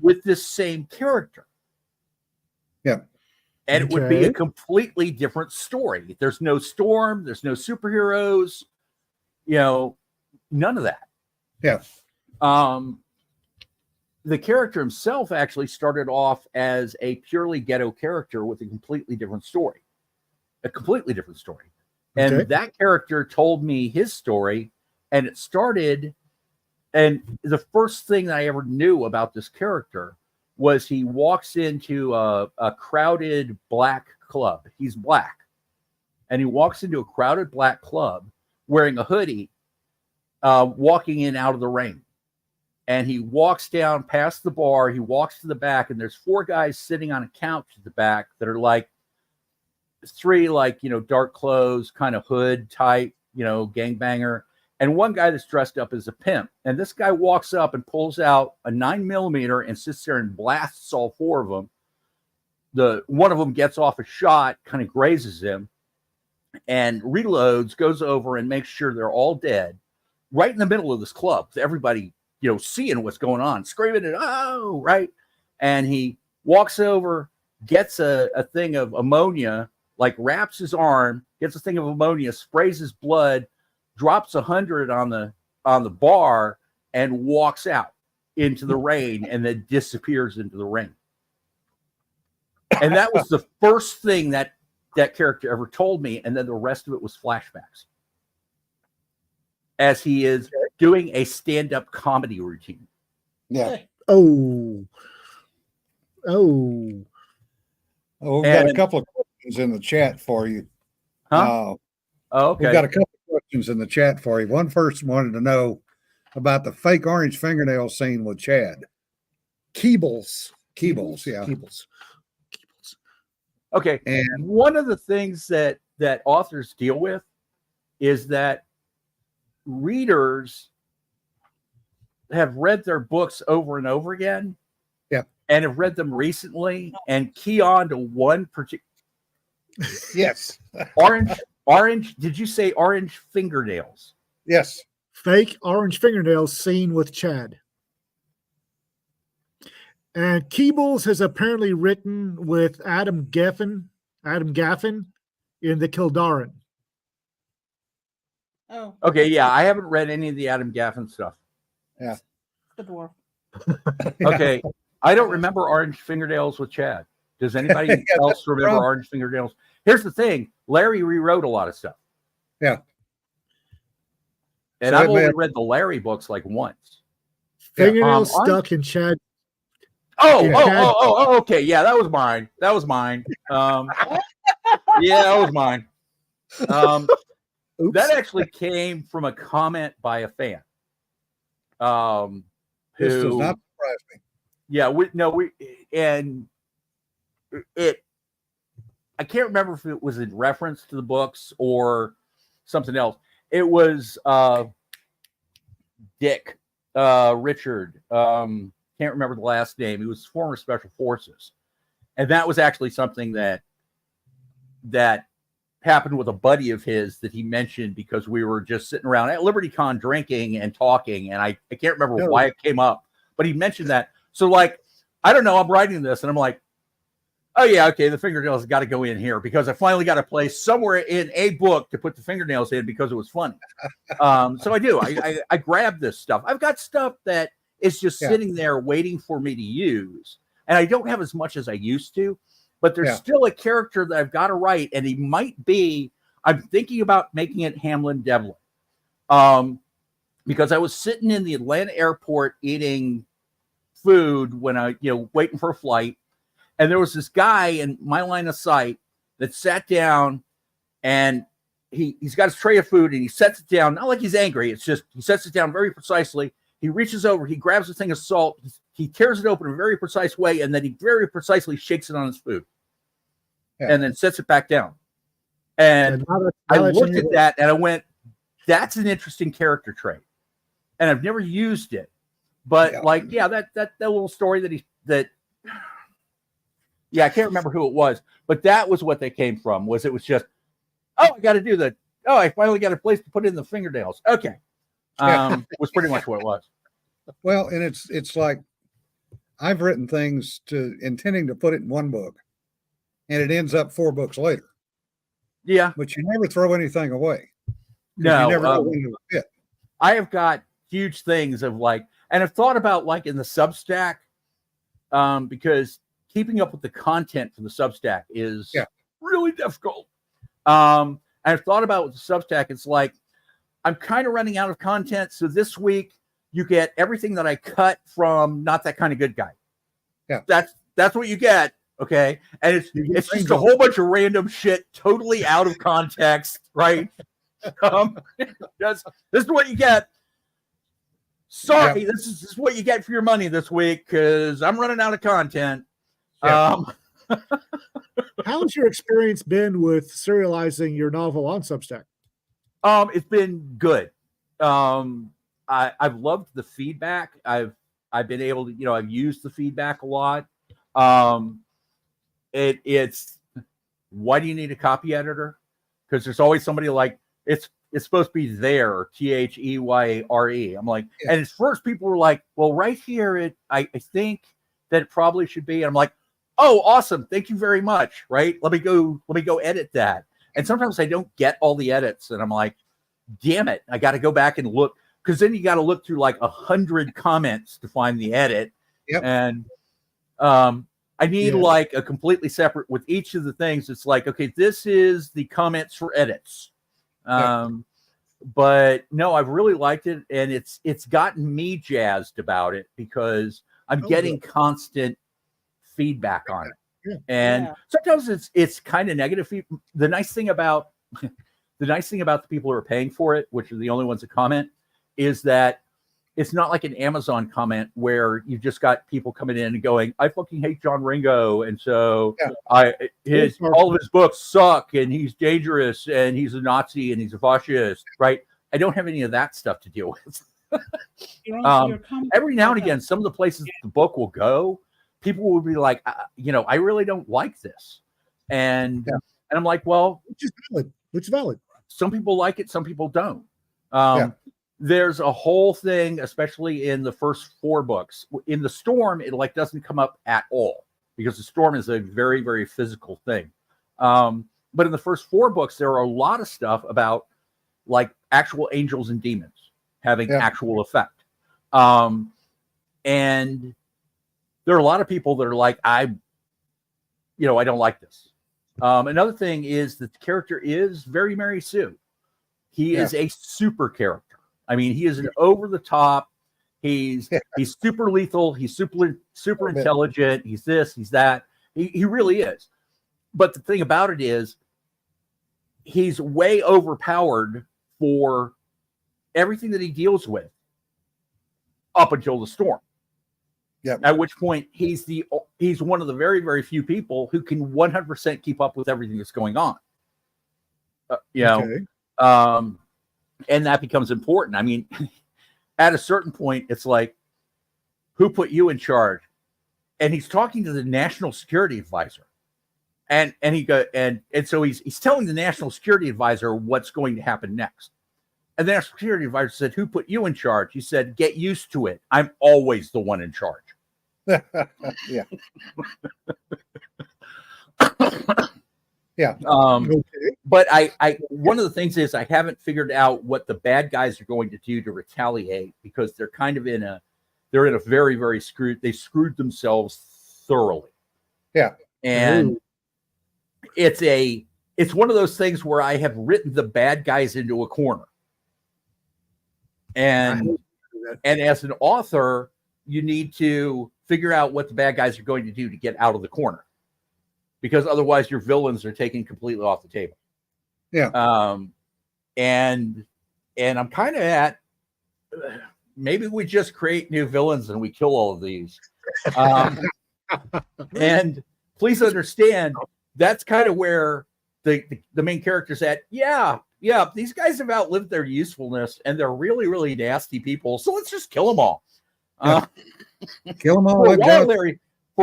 with this same character. Yeah. And it would be a completely different story. There's no Storm, there's no superheroes, none of that. Yeah. The character himself actually started off as a purely ghetto character with a completely different story. And that character told me his story, and it started, and the first thing that I ever knew about this character was he walks into a crowded black club. He's black. And he walks into a crowded black club wearing a hoodie, walking in out of the rain. And he walks down past the bar. He walks to the back, and there's 4 guys sitting on a couch at the back that are like 3, dark clothes, kind of hood type, gangbanger. And one guy that's dressed up as a pimp. And this guy walks up and pulls out a 9mm and sits there and blasts all 4 of them. One of them gets off a shot, kind of grazes him, and reloads, goes over and makes sure they're all dead, right in the middle of this club. Everybody, seeing what's going on, screaming it, oh, right. And he walks over, gets a thing of ammonia, wraps his arm, gets a thing of ammonia, sprays his blood, drops 100 on the bar, and walks out into the rain, and then disappears into the rain. And that was the first thing that character ever told me, and then the rest of it was flashbacks as he is doing a stand-up comedy routine. Yeah. Oh. We've got a couple of questions in the chat for you. Huh? Okay. We've got a couple of questions in the chat for you. One person wanted to know about the fake orange fingernail scene with Chad. Keebles, yeah. Keebles. Okay. And one of the things that authors deal with is that readers have read their books over and over again. Yeah. And have read them recently and key on to one particular. Yes. Orange. Did you say orange fingernails? Yes. Fake orange fingernails seen with Chad. And Keebles has apparently written with Adam Gaffin in the Kildaran. Oh, Okay, yeah, I haven't read any of the Adam Gaffin stuff. Yeah. the dwarf. Okay, I don't remember Orange Fingernails with Chad. Does anybody else remember Orange Fingernails? Here's the thing: Larry rewrote a lot of stuff. Yeah. And I've only read the Larry books once. Fingernails stuck in Chad. Okay. Yeah, that was mine. Yeah, that was mine. That actually came from a comment by a fan. This does not surprise me. Yeah, I can't remember if it was in reference to the books or something else. It was Dick Richard. Can't remember the last name. He was former Special Forces, and that was actually something that happened with a buddy of his that he mentioned because we were just sitting around at LibertyCon drinking and talking, and I can't remember why it came up, but he mentioned that. So I don't know, I'm writing this and I'm like, oh yeah, okay, the fingernails got to go in here because I finally got a place somewhere in a book to put the fingernails in because it was funny. So I do. I grab this stuff. I've got stuff that is just sitting there waiting for me to use, and I don't have as much as I used to. But there's still a character that I've got to write, and he might be. I'm thinking about making it Hamlin Devlin, because I was sitting in the Atlanta airport eating food when I, waiting for a flight, and there was this guy in my line of sight that sat down and he's got his tray of food and he sets it down, not like he's angry. It's just he sets it down very precisely. He reaches over, he grabs a thing of salt, he tears it open in a very precise way, and then he very precisely shakes it on his food, and then sets it back down. And I looked at that and I went, "That's an interesting character trait," and I've never used it, but that little story I can't remember who it was, but that was what they came from. It was just, I got to do that. Oh, I finally got a place to put in the fingernails. Okay. Was pretty much what it was. Well, and it's like I've written things intending to put it in one book, and it ends up 4 books later. Yeah, but you never throw anything away. No, you never know when it'll fit. I have got huge things of and I've thought about in the Substack, because keeping up with the content for the Substack is really difficult. I've thought about with the Substack, it's I'm kind of running out of content. So this week you get everything that I cut from Not That Kind of Good Guy. Yeah. That's what you get. Okay. And it's just a whole bunch of random shit totally out of context. Right. This is what you get. Sorry. This is what you get for your money this week, because I'm running out of content. Yeah. How's your experience been with serializing your novel on Substack? It's been good. I've loved the feedback. I've been able to, I've used the feedback a lot. It's why do you need a copy editor? Because there's always somebody it's supposed to be there, THEYRE. I'm like, and at first people were like, well, right here, I think that it probably should be. And I'm like, oh, awesome. Thank you very much. Right. Let me go edit that. And sometimes I don't get all the edits, and I'm like, damn it, I got to go back and look, because then you got to look through 100 comments to find the edit. Yep. And I need a completely separate with each of the things. It's okay, this is the comments for edits. But no, I've really liked it, and it's gotten me jazzed about it because I'm getting constant feedback on it. Yeah. And sometimes it's kind of negative. The nice thing about the people who are paying for it, which are the only ones that comment, is that it's not like an Amazon comment where you've just got people coming in and going, I fucking hate John Ringo, and so all of his books suck, and he's dangerous, and he's a Nazi, and he's a fascist, right? I don't have any of that stuff to deal with. Every now and again, some of the places the book will go, people will be like, I really don't like this. And I'm like, well, which is valid. Some people like it, some people don't. There's a whole thing, especially in the first 4 books. In the Storm, it doesn't come up at all, because the Storm is a very, very physical thing. But in the first 4 books, there are a lot of stuff about actual angels and demons having actual effect. And there are a lot of people that are I don't like this. Another thing is that the character is very Mary Sue. He is a super character. I mean, he is an over the top. He's super lethal. He's super intelligent. He's this, he's that. He really is. But the thing about it is, he's way overpowered for everything that he deals with up until the Storm. Yep. At which point he's one of the very, very few people who can 100% keep up with everything that's going on. And that becomes important. I mean, at a certain point, it's who put you in charge? And he's talking to the national security advisor, and so he's telling the national security advisor what's going to happen next. And the national security advisor said, "Who put you in charge?" He said, "Get used to it. I'm always the one in charge." Yeah. But I one of the things is I haven't figured out what the bad guys are going to do to retaliate, because they're kind of in a very, very they screwed themselves thoroughly. Yeah. And it's one of those things where I have written the bad guys into a corner. And as an author, you need to figure out what the bad guys are going to do to get out of the corner, because otherwise your villains are taken completely off the table. Yeah. and I'm kind of at maybe we just create new villains and we kill all of these. And please understand that's kind of where the main character's at. Yeah, these guys have outlived their usefulness and they're really, really nasty people. So let's just kill them all. Kill them all. For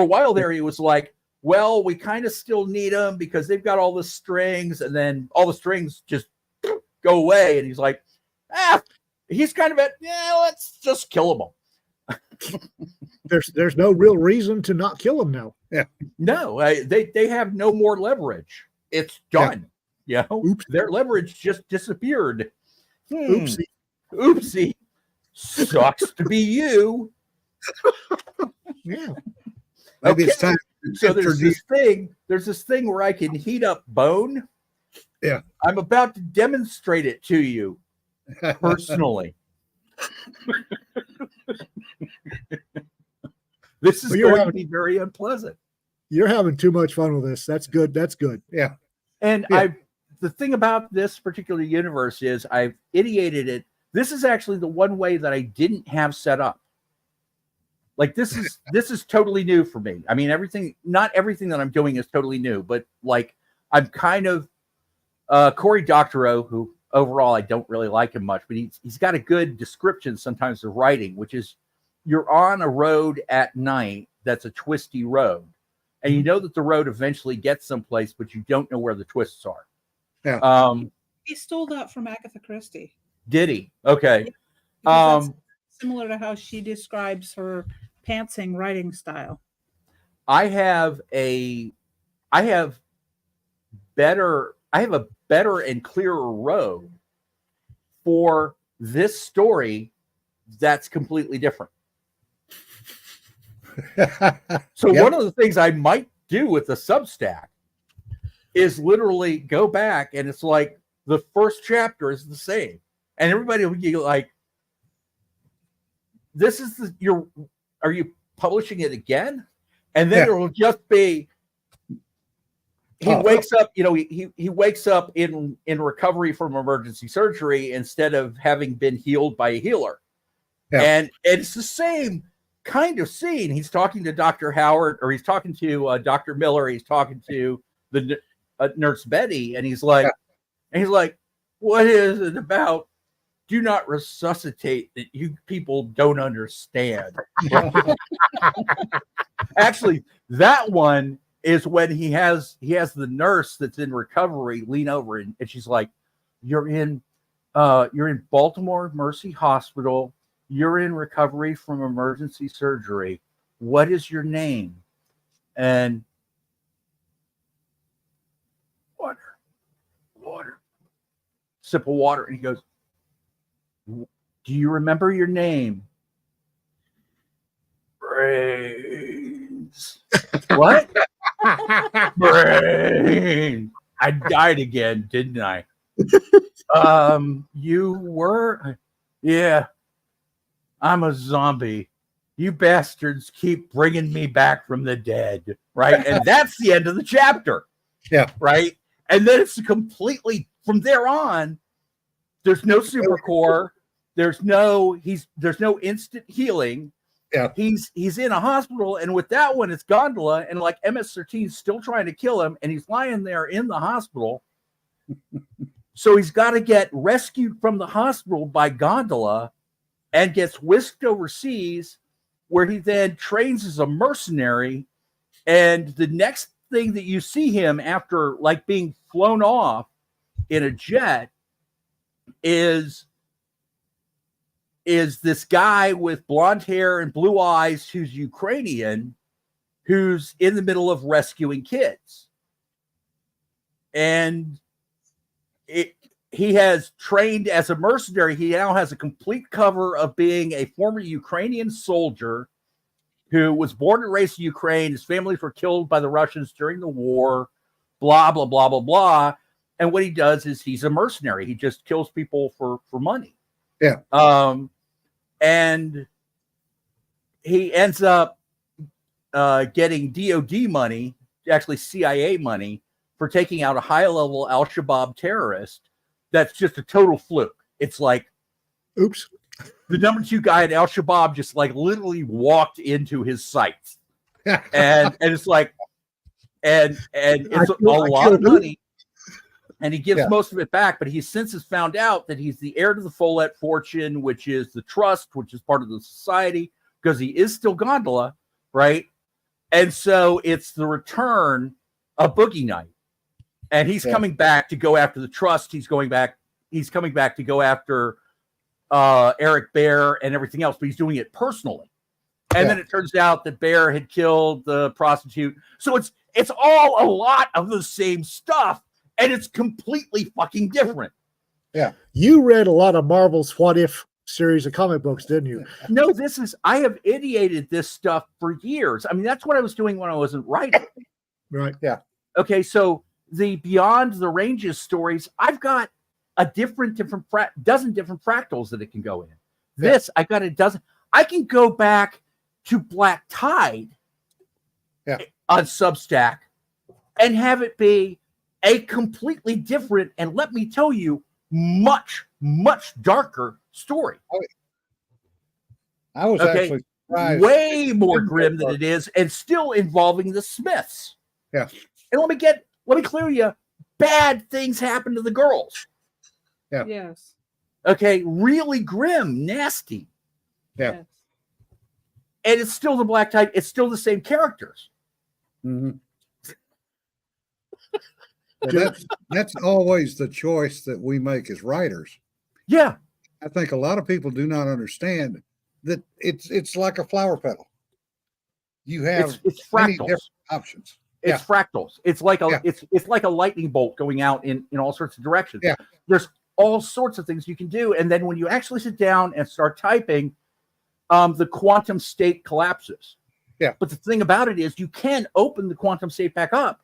a while there, he was like, well, we kind of still need them because they've got all the strings, and then all the strings just go away. And he's like, he's kind of at, let's just kill them all. There's no real reason to not kill them now. Yeah. No, they have no more leverage. It's done. Yeah. Oops. Their leverage just disappeared. Oopsie. Sucks to be you. Yeah. Maybe it's time. So there's this thing where I can heat up bone. Yeah. I'm about to demonstrate it to you personally. This is going to be very unpleasant. You're having too much fun with this. That's good. Yeah. And the thing about this particular universe is I've ideated it. This is actually the one way that I didn't have set up. Like this is totally new for me. I mean, not everything that I'm doing is totally new, but like I'm kind of Cory Doctorow, who overall I don't really like him much, but he's got a good description sometimes of writing, which is you're on a road at night that's a twisty road. And you know that the road eventually gets someplace, but you don't know where the twists are. Yeah. He stole that from Agatha Christie. Did he? Okay. That's similar to how she describes her pantsing writing style. I have a better and clearer road for this story that's completely different. So one of the things I might do with the Substack is literally go back, and it's like the first chapter is the same, and everybody will be like, "This is are you publishing it again?" And then it'll just be he wakes up, he wakes up in recovery from emergency surgery instead of having been healed by a healer. Yeah. And it's the same kind of scene. He's talking to Dr. Howard, or he's talking to Dr. Miller. He's talking to the nurse Betty, and he's like, "What is it about? Do not resuscitate that you people don't understand." Actually, that one is when he has the nurse that's in recovery lean over and she's like, you're in Baltimore Mercy Hospital. You're in recovery from emergency surgery. What is your name? And water. Sip of water. And he goes, "Do you remember your name?" Brains. What? Brains. I died again, didn't I? You were? Yeah. I'm a zombie. You bastards keep bringing me back from the dead. Right? And that's the end of the chapter. Yeah. Right? And then it's completely, from there on, there's no supercore. There's no instant healing. Yeah. He's in a hospital, and with that one, it's Gondola, and like MS-13's still trying to kill him, and he's lying there in the hospital. So he's got to get rescued from the hospital by Gondola and gets whisked overseas, where he then trains as a mercenary. And the next thing that you see him after like being flown off in a jet is this guy with blonde hair and blue eyes who's Ukrainian, who's in the middle of rescuing kids. And he has trained as a mercenary. He now has a complete cover of being a former Ukrainian soldier who was born and raised in Ukraine. His families were killed by the Russians during the war, blah, blah, blah, blah, blah. And what he does is he's a mercenary. He just kills people for money. Yeah. And he ends up getting DOD money, actually CIA money, for taking out a high-level Al-Shabaab terrorist that's just a total fluke. It's like Oops. the number 2 guy at Al Shabaab just like literally walked into his sights, and it's like, and it's a lot of money, and he gives most of it back, but he since has found out that he's the heir to the Follett fortune, which is the trust, which is part of the society, because he is still Gondola, right? And so it's the return of Boogie Night, and he's coming back to go after the trust. He's coming back to go after Eric Bear and everything else, but he's doing it personally. And then it turns out that Bear had killed the prostitute. So it's all a lot of the same stuff, and it's completely fucking different. Yeah. You read a lot of Marvel's What If series of comic books, didn't you? No, I have ideated this stuff for years. I mean, that's what I was doing when I wasn't writing. Right. Yeah. Okay, so the Beyond the Ranges stories, I've got a dozen different fractals that it can go in. This, I got a dozen. I can go back to Black Tide on Substack and have it be a completely different, and let me tell you, much, much darker story. I was actually surprised. Way more grim than it is, and still involving the Smiths. Yeah. And let me clear you, bad things happen to the girls. Yeah. Yes. Okay, really grim, nasty. Yeah. Yes. And it's still the Black Tide. It's still the same characters. Mm-hmm. Well, that's always the choice that we make as writers. Yeah. I think a lot of people do not understand that it's like a flower petal. You have it's many fractals. different options. It's fractals. It's like it's like a lightning bolt going out in all sorts of directions. Yeah. There's all sorts of things you can do. And then when you actually sit down and start typing, the quantum state collapses. Yeah. But the thing about it is you can open the quantum state back up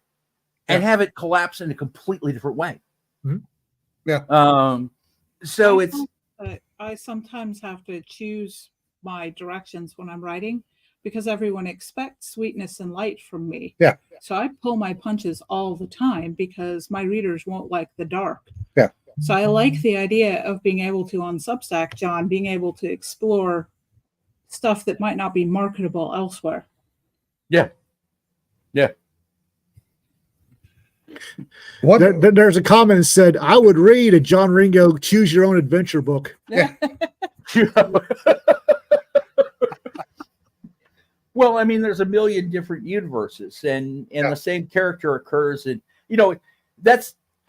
and have it collapse in a completely different way. Mm-hmm. Yeah. So I sometimes have to choose my directions when I'm writing because everyone expects sweetness and light from me. Yeah. So I pull my punches all the time because my readers won't like the dark. Yeah. So I like the idea of being able to, on Substack, John, being able to explore stuff that might not be marketable elsewhere. Yeah. Yeah. There's a comment that said, I would read a John Ringo Choose Your Own Adventure book. Yeah. Well, I mean, there's a million different universes, and the same character occurs, and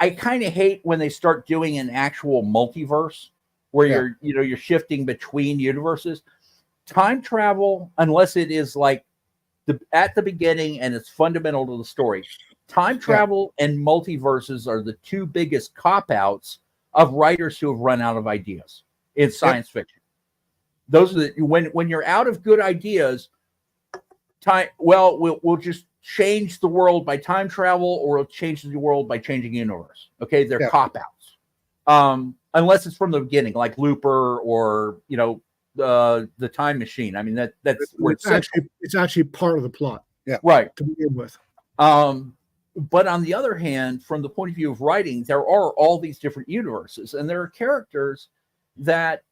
I kind of hate when they start doing an actual multiverse where you're shifting between universes. Time travel, unless it is like at the beginning and it's fundamental to the story. Time travel and multiverses are the two biggest cop-outs of writers who have run out of ideas in science fiction. Those are when you're out of good ideas. We'll just change the world by time travel, or we'll change the world by changing universe. Okay, they're cop-outs. Unless it's from the beginning, like Looper or the Time Machine. I mean that's where it's actually part of the plot. Yeah, right to begin with. But on the other hand, from the point of view of writing, there are all these different universes, and there are characters that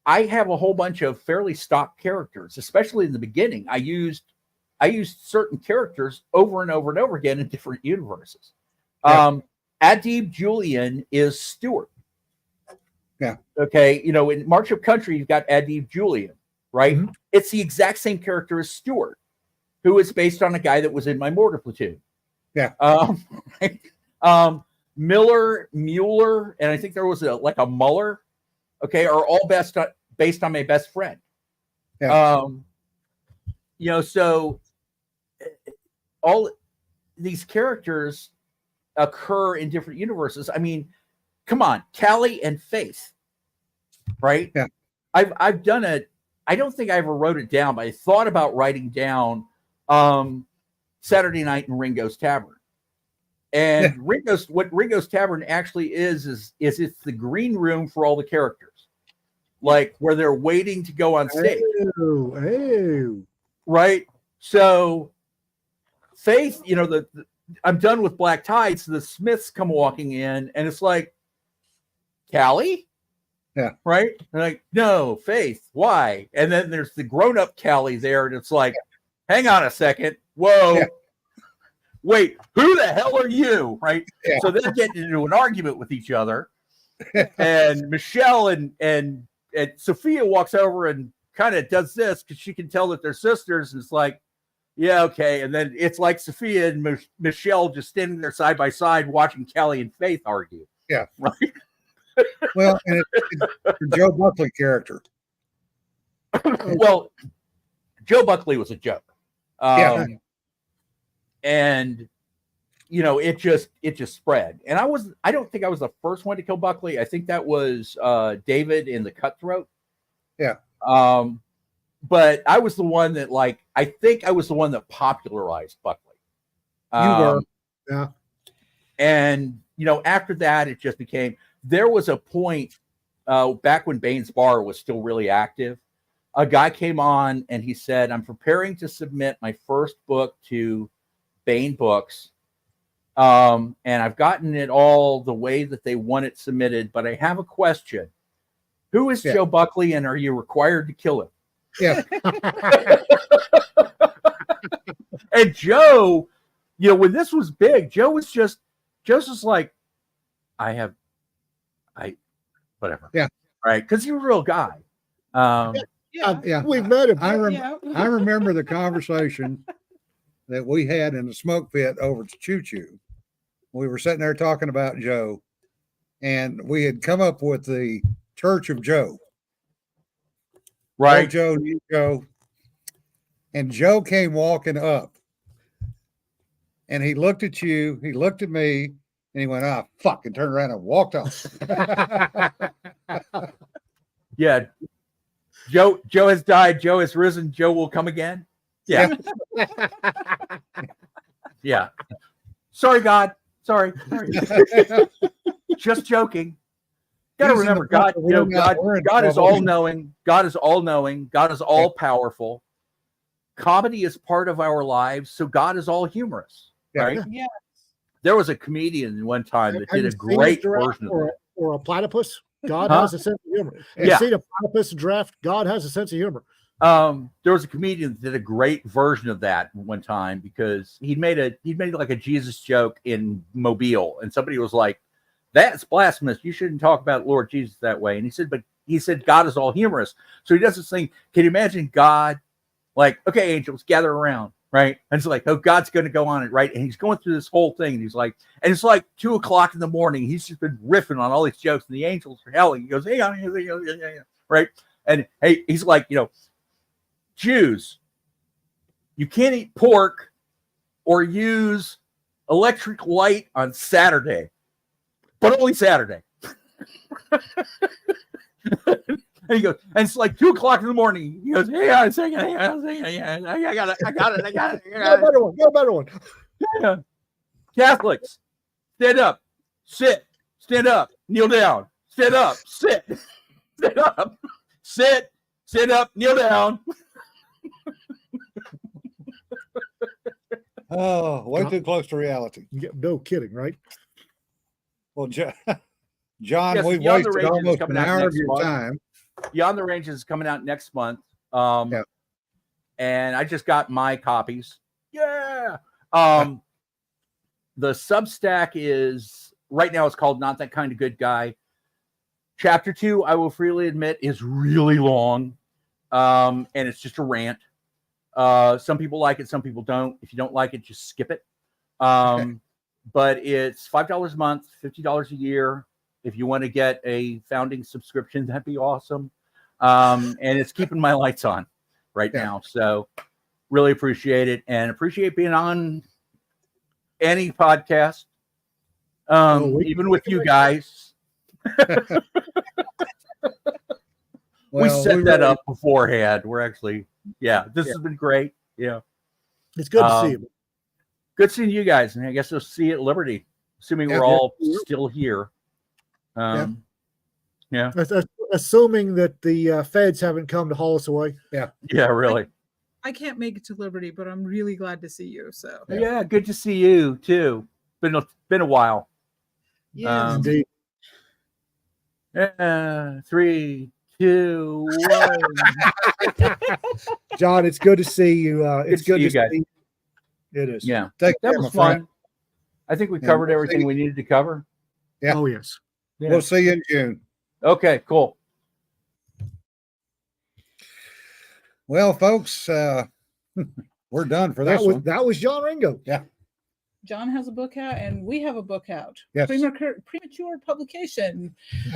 I have a whole bunch of fairly stock characters, especially in the beginning. I used certain characters over and over and over again in different universes. Adib Julian is Stewart. Yeah. Okay. In March of Country, you've got Adib Julian, right? Mm-hmm. It's the exact same character as Stewart, who is based on a guy that was in my mortar platoon. Yeah. Mueller, and I think there was a Muller, okay, are all based on my best friend. Yeah. So all these characters occur in different universes. I mean, come on, Callie and Faith, right? Yeah. I've done it. I don't think I ever wrote it down, but I thought about writing down Saturday Night in Ringo's Tavern. And what Ringo's Tavern actually is it's the green room for all the characters, like where they're waiting to go on stage. Oh. Right. So Faith, the I'm done with black tie. So the Smiths come walking in, and it's like, Callie? Yeah. Right? They're like, no, Faith, why? And then there's the grown-up Callie there, and it's like, hang on a second. Whoa. Yeah. Wait, who the hell are you? Right? Yeah. So they're getting into an argument with each other. And Michelle and Sophia walks over and kind of does this because she can tell that they're sisters. And it's like, yeah, okay. And then it's like Sophia and Michelle just standing there side by side watching Callie and Faith argue. Yeah. Right. Well, and it's the Joe Buckley character. Well, Joe Buckley was a joke. Yeah. And you know, it just spread. And I don't think I was the first one to kill Buckley. I think that was David in The Cutthroat. Yeah. But I was the one that I think I was the one that popularized Buckley. You were. Yeah. And you know, after that, it just became, there was a point back when Bane's Bar was still really active. A guy came on and he said, I'm preparing to submit my first book to Bane Books. And I've gotten it all the way that they want it submitted, but I have a question. Who is Joe Buckley, and are you required to kill him? Yeah. And Joe, you know, when this was big, Joe was just like, whatever. Yeah. Right. Because he's a real guy. Yeah. We've met him. I remember the conversation that we had in the smoke pit over to Choo Choo. We were sitting there talking about Joe, and we had come up with the Church of Joe. Right. Old Joe, new Joe. And Joe came walking up, and he looked at you, he looked at me, and he went, ah, fuck, and turned around and walked off. Yeah. Joe has died. Joe has risen. Joe will come again. Yeah. Yeah. Sorry, God. Sorry. Just joking. Gotta remember, God, you know, God is all knowing. God is all knowing. God is all powerful. Comedy is part of our lives, so God is all humorous. Right? Yeah. There was a comedian one time that did a Have you seen great giraffe version of that. or a platypus. God Huh? has a sense of humor. Yeah. See the platypus draft. God has a sense of humor. There was a comedian that did a great version of that one time because he'd made like a Jesus joke in Mobile, and somebody was like, "That's blasphemous. You shouldn't talk about Lord Jesus that way." And he said, God is all humorous. So he does this thing. Can you imagine God like, okay, angels, gather around, right? And it's like, oh, God's going to go on it, right? And he's going through this whole thing, and he's like, and it's like 2:00 in the morning. He's just been riffing on all these jokes, and the angels are howling. He goes, hey, right? And hey, he's like, you know, Jews, you can't eat pork or use electric light on Saturday, but only Saturday. And he goes, and it's like 2:00 in the morning. He goes, hey, I was singing, I got it. Go better one. Yeah. Catholics, stand up, sit, stand up, kneel down, stand up, sit, stand up, sit, stand up, kneel down. Oh, way too close to reality. No kidding, right? Well, John, Yes, we've Beyond the wasted Ranges is almost coming an out hour of next your month. time. Beyond the Ranges is coming out next month. Yeah. And I just got my copies. Yeah. The Substack is right now, it's called Not That Kind of Good Guy. Chapter 2, I will freely admit, is really long. And it's just a rant. Some people like it, some people don't. If you don't like it, just skip it. But it's $5 a month, $50 a year. If you want to get a founding subscription, that'd be awesome. And it's keeping my lights on right now. So really appreciate it, and appreciate being on any podcast. Even with you guys. We set that up beforehand. We're actually, this has been great. Yeah. It's good to see you. Good seeing you guys. And I guess we'll see you at Liberty, assuming we're all still here. Assuming that the feds haven't come to haul us away. Yeah. Yeah, really. I can't make it to Liberty, but I'm really glad to see you. So Yeah, good to see you too. Been a while. yes, Indeed. 3, 2, 1. John, it's good to see you. It's Good to good see you guys. see you. It is. Yeah, Take that care, was my friend. fun. I think we Yeah, covered we'll everything see. we needed to cover. Yeah. Oh, yes. Yeah. We'll see you in June. Okay, cool. Well, folks, we're done for this one. That was John Ringo. Yeah. John has a book out, and we have a book out. Yes. Premature publication,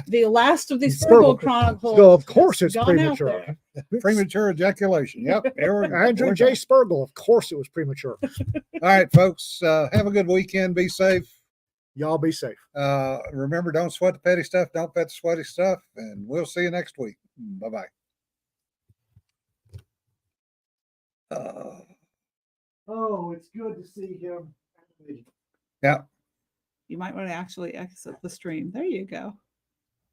the last of the Spergel. Spergel Chronicles. So, of course, has it's gone out premature. there. Premature ejaculation. Yep. Andrew J. Spergel. Of course, it was premature. All right, folks. Have a good weekend. Be safe. Y'all be safe. Remember, don't sweat the petty stuff. Don't pet the sweaty stuff. And we'll see you next week. Bye-bye. Oh, it's good to see him. Yeah. You might want to actually exit the stream. There you go.